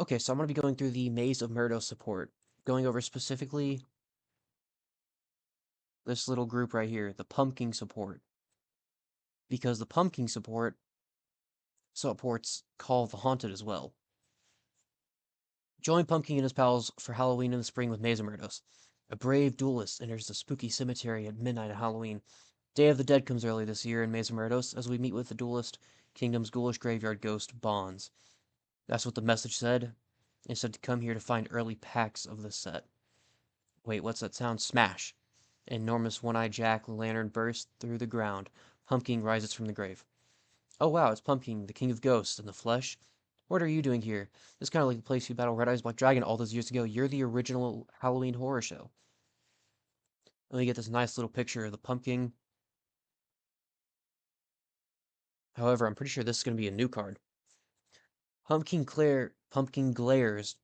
Okay, so I'm going to be going through the Maze of Murdos support, going over specifically this little group right here, the Pumpkin support, because the Pumpkin support supports Call of the Haunted as well. Join Pumpkin and his pals for Halloween in the spring with Maze of Murdos. A brave duelist enters the spooky cemetery at midnight on Halloween. Day of the Dead comes early this year in Maze of Murdos as we meet with the duelist, Kingdom's ghoulish graveyard ghost, Bonds. That's what the message said. It said to come here to find early packs of the set. Wait, what's that sound? Smash. Enormous one-eyed jack-o'-lantern bursts through the ground. Pumpkin rises from the grave. Oh wow, it's Pumpkin, the king of ghosts in the flesh. What are you doing here? This is kind of like the place you battled Red Eyes Black Dragon all those years ago. You're the original Halloween horror show. And we get this nice little picture of the pumpkin. However, I'm pretty sure this is going to be a new card. Pumpkin glares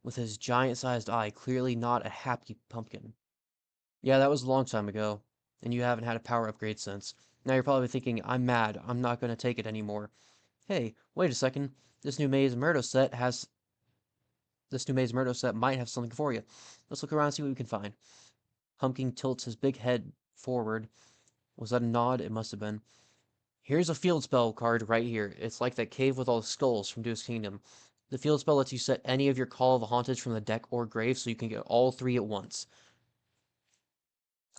with his giant-sized eye, clearly not a happy pumpkin. Yeah, that was a long time ago, and you haven't had a power upgrade since. Now you're probably thinking, I'm mad, I'm not going to take it anymore. Hey, wait a second. This new Maze Murdo set has... This new Maze Murdo set might have something for you. Let's look around and see what we can find. Pumpkin tilts his big head forward. Was that a nod? It must have been. Here's a field spell card right here. It's like that cave with all the skulls from Deuce Kingdom. The field spell lets you set any of your Call of the Haunted from the deck or grave so you can get all three at once.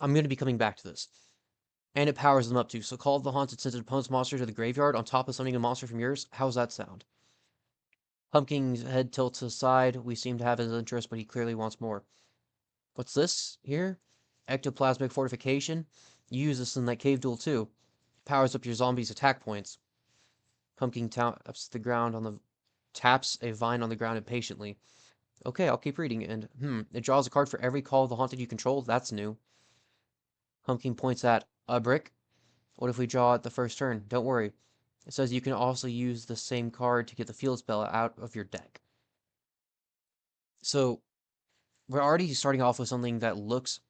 I'm going to be coming back to this. And it powers them up too. So Call of the Haunted sends an opponent's monster to the graveyard on top of summoning a monster from yours. How's that sound? Pumpkin's head tilts to the side. We seem to have his interest, but he clearly wants more. What's this here? Ectoplasmic fortification. You use this in that cave duel too. Powers up your zombies' attack points. Pumpkin taps a vine on the ground impatiently. Okay, I'll keep reading. And it draws a card for every Call of the Haunted you control. That's new. Pumpkin points at a brick. What if we draw it the first turn? Don't worry. It says you can also use the same card to get the field spell out of your deck. So, we're already starting off with something that looks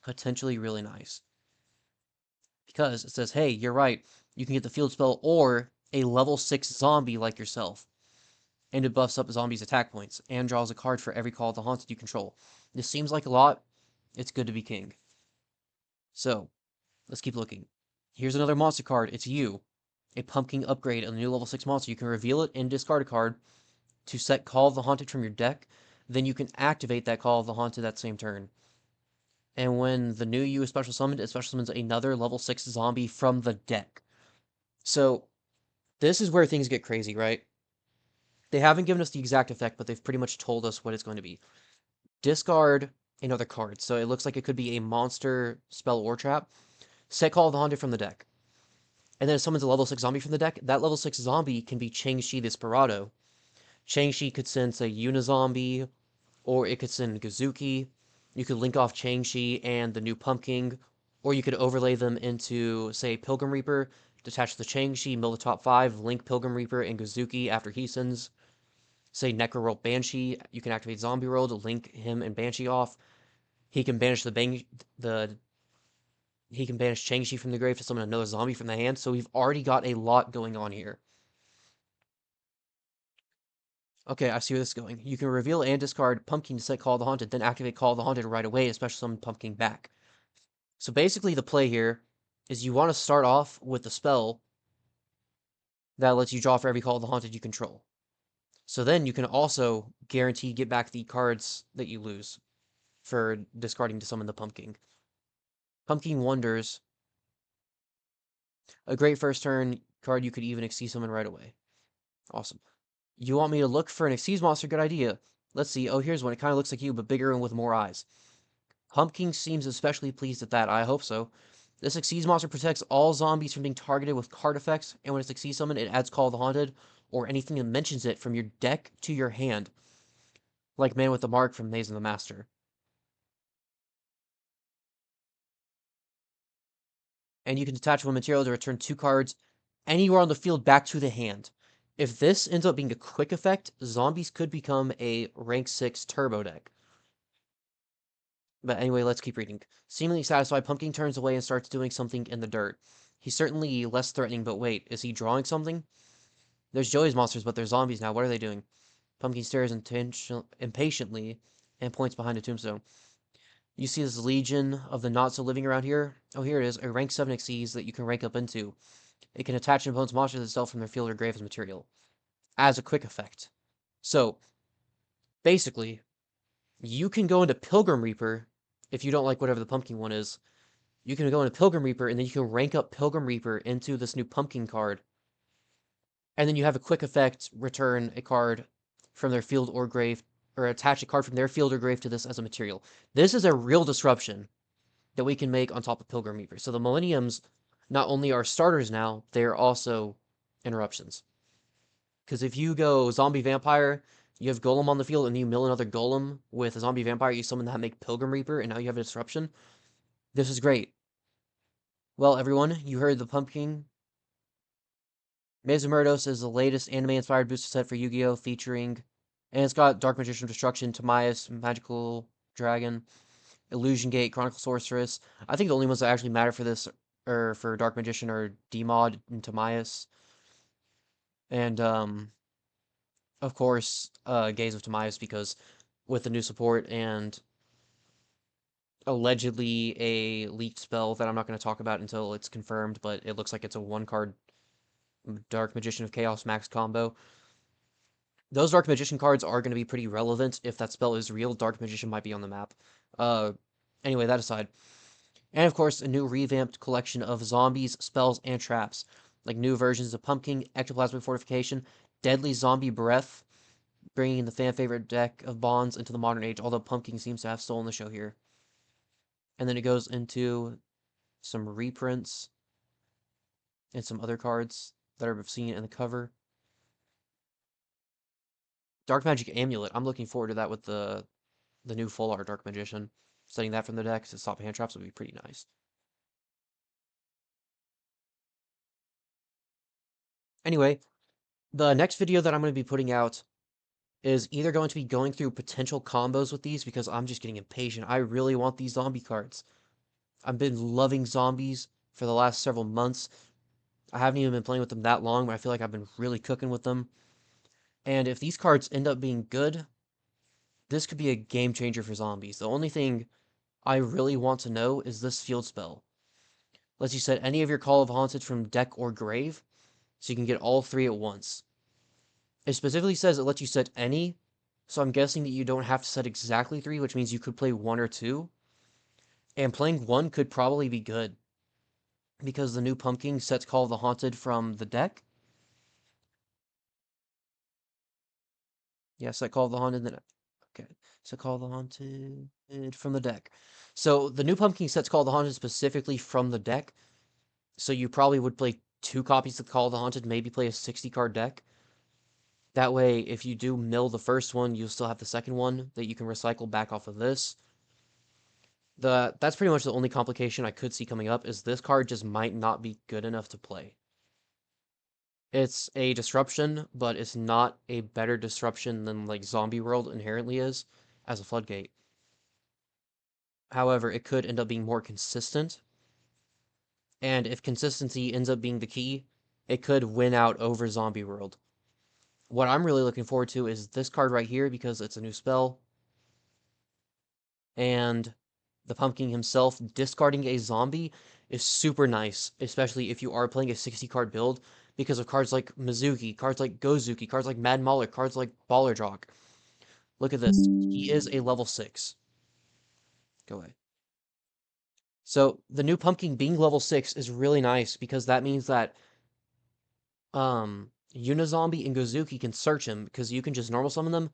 potentially really nice. Because it says, hey, you're right. You can get the field spell or a level 6 zombie like yourself. And it buffs up zombies' attack points and draws a card for every Call of the Haunted you control. This seems like a lot. It's good to be king. So, let's keep looking. Here's another monster card. It's you. A pumpkin upgrade on the new level 6 monster. You can reveal it and discard a card to set Call of the Haunted from your deck. Then you can activate that Call of the Haunted that same turn. And when the new you is special summoned, it special summons another level 6 zombie from the deck. So, this is where things get crazy, right? They haven't given us the exact effect, but they've pretty much told us what it's going to be. Discard another card. So it looks like it could be a monster, spell, or trap. Set Call of the Haunted from the deck. And then it summons a level 6 zombie from the deck. That level 6 zombie can be Chang-Chi the Desperado. Chang-Chi could send, say, Unizombie, or it could send Gazuki. You could link off Chang-Chi and the new Pumpkin, or you could overlay them into, say, Pilgrim Reaper, detach the Chang-Chi, mill the top 5, link Pilgrim Reaper and Gazuki after he sends, say, Necroworld Banshee. You can activate Zombie World, link him and Banshee off. He can banish he can banish Chang-Chi from the grave to summon another zombie from the hand, so we've already got a lot going on here. Okay, I see where this is going. You can reveal and discard Pumpkin to set Call of the Haunted, then activate Call of the Haunted right away, especially summon Pumpkin back. So basically the play here is you want to start off with the spell that lets you draw for every Call of the Haunted you control. So then you can also guarantee get back the cards that you lose for discarding to summon the Pumpkin. Pumpkin Wonders, a great first turn card you could even Xyz summon right away. Awesome. You want me to look for an Xyz monster? Good idea. Let's see. Oh, here's one. It kind of looks like you, but bigger and with more eyes. Pumpkin seems especially pleased at that. I hope so. This Xyz monster protects all zombies from being targeted with card effects, and when it's Xyz summoned, it adds Call of the Haunted, or anything that mentions it from your deck to your hand. Like Man with the Mark from Maze of the Master. And you can detach one material to return 2 cards anywhere on the field back to the hand. If this ends up being a quick effect, zombies could become a rank 6 turbo deck. But anyway, let's keep reading. Seemingly satisfied, Pumpkin turns away and starts doing something in the dirt. He's certainly less threatening, but wait, is he drawing something? There's Joey's monsters, but they're zombies now. What are they doing? Pumpkin stares impatiently and points behind a tombstone. You see this Legion of the Not-So-Living around here? Oh, here it is. A rank 7 Xyz that you can rank up into. It can attach an opponent's monster to itself from their field or grave as material. As a quick effect. So, basically, you can go into Pilgrim Reaper if you don't like whatever the pumpkin one is. You can go into Pilgrim Reaper, and then you can rank up Pilgrim Reaper into this new pumpkin card. And then you have a quick effect, return a card from their field or grave, or attach a card from their field or grave to this as a material. This is a real disruption that we can make on top of Pilgrim Reaper. So the Millenniums not only are starters now, they are also interruptions. Because if you go Zombie Vampire, you have Golem on the field, and you mill another Golem with a Zombie Vampire, you summon that, make Pilgrim Reaper, and now you have a disruption. This is great. Well, everyone, you heard the pumpkin. Maze of Murdos is the latest anime-inspired booster set for Yu-Gi-Oh! Featuring, and it's got Dark Magician Destruction, Timaeus, Magical Dragon, Illusion Gate, Chronicle Sorceress. I think the only ones that actually matter for this, or for Dark Magician, are Demod and Timaeus. And, of course, Gaze of Timaeus, because with the new support and allegedly a leaked spell that I'm not going to talk about until it's confirmed, but it looks like it's a 1-card Dark Magician of Chaos Max combo. Those Dark Magician cards are going to be pretty relevant. If that spell is real, Dark Magician might be on the map. Anyway, that aside. And of course, a new revamped collection of zombies, spells, and traps. Like new versions of Pumpkin, Ectoplasmic Fortification, Deadly Zombie Breath, bringing the fan-favorite deck of Bonds into the modern age, although Pumpkin seems to have stolen the show here. And then it goes into some reprints and some other cards that are seen in the cover. Dark Magic Amulet. I'm looking forward to that with the new full art Dark Magician. Setting that from the deck to stop hand traps would be pretty nice. Anyway, the next video that I'm going to be putting out is either going to be going through potential combos with these because I'm just getting impatient. I really want these zombie cards. I've been loving zombies for the last several months. I haven't even been playing with them that long, but I feel like I've been really cooking with them. And if these cards end up being good, this could be a game changer for zombies. The only thing I really want to know is this field spell. Lets you set any of your Call of Haunted from deck or grave, so you can get all 3 at once. It specifically says it lets you set any, so I'm guessing that you don't have to set exactly 3, which means you could play 1 or 2. And playing 1 could probably be good, because the new Pumpkin sets Call of the Haunted from the deck. Yeah, set Call of the Haunted, okay. Set Call of the Haunted from the deck. So the new Pumpkin sets Call of the Haunted specifically from the deck, so you probably would play 2 copies of Call of the Haunted, maybe play a 60-card deck. That way, if you do mill the first one, you'll still have the second one that you can recycle back off of this. That's pretty much the only complication I could see coming up, is this card just might not be good enough to play. It's a disruption, but it's not a better disruption than like Zombie World inherently is as a floodgate. However, it could end up being more consistent. And if consistency ends up being the key, it could win out over Zombie World. What I'm really looking forward to is this card right here, because it's a new spell. And the Pumpkin himself discarding a zombie is super nice, especially if you are playing a 60-card build, because of cards like Mizuki, cards like Gozuki, cards like Mad Mauler, cards like Ballardrock. Look at this. He is a level 6. Go away. So the new Pumpkin being level 6 is really nice, because that means that Unizombie and Gozuki can search him, because you can just normal summon them,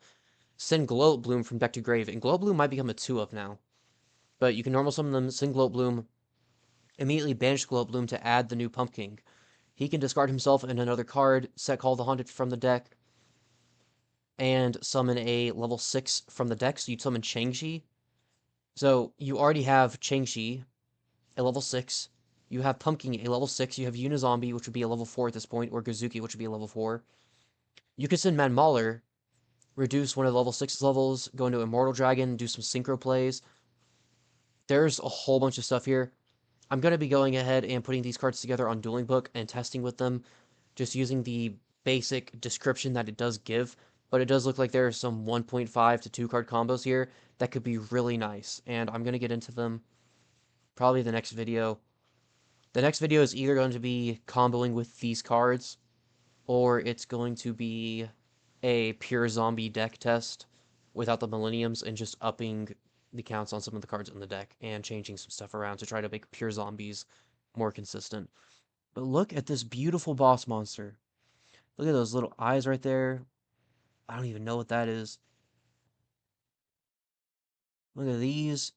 send Gloat Bloom from deck to grave, and Gloat Bloom might become a 2-of now. But you can normal summon them, send Gloat Bloom, immediately banish Gloat Bloom to add the new Pumpkin. He can discard himself and another card, set Call the Haunted from the deck, and summon a level 6 from the deck, so you'd summon Changshi. So you already have Changshi, a level 6. You have Pumpkin, a level 6. You have Unizombie, which would be a level 4 at this point, or Gozuki, which would be a level 4. You could send Mad Mauler, reduce one of the level 6 levels, go into Immortal Dragon, do some synchro plays. There's a whole bunch of stuff here. I'm going to be going ahead and putting these cards together on Dueling Book and testing with them, just using the basic description that it does give. but it does look like there are some 1.5 to 2 card combos here that could be really nice, and I'm going to get into them probably the next video. The next video is either going to be comboing with these cards, or it's going to be a pure zombie deck test without the Millenniums and just upping the counts on some of the cards in the deck and changing some stuff around to try to make pure zombies more consistent. But look at this beautiful boss monster. Look at those little eyes right there. I don't even know what that is. Look at these.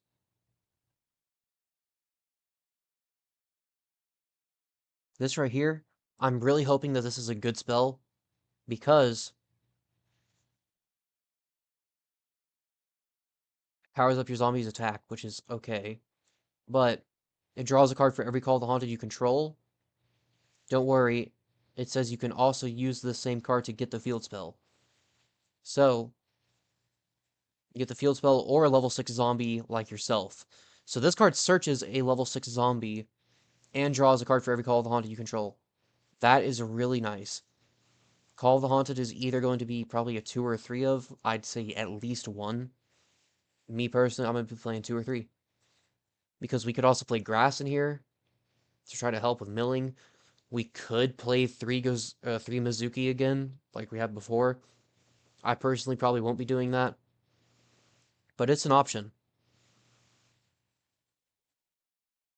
This right here, I'm really hoping that this is a good spell because it powers up your zombie's attack, which is okay. But it draws a card for every Call of the Haunted you control. Don't worry, it says you can also use the same card to get the field spell. So, you get the field spell or a level 6 zombie like yourself. So this card searches a level 6 zombie and draws a card for every Call of the Haunted you control. That is really nice. Call of the Haunted is either going to be probably a 2 or a 3 of. I'd say at least 1. Me personally, I'm going to be playing 2 or 3. Because we could also play Grass in here to try to help with milling. We could play 3 Mizuki again, like we had before. I personally probably won't be doing that. But it's an option.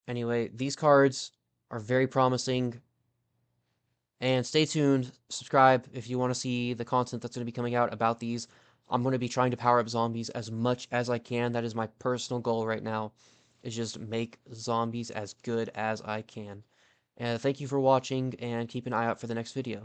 Anyway, these cards are very promising. And stay tuned, subscribe if you want to see the content that's going to be coming out about these. I'm going to be trying to power up zombies as much as I can. That is my personal goal right now, is just make zombies as good as I can. And thank you for watching, and keep an eye out for the next video.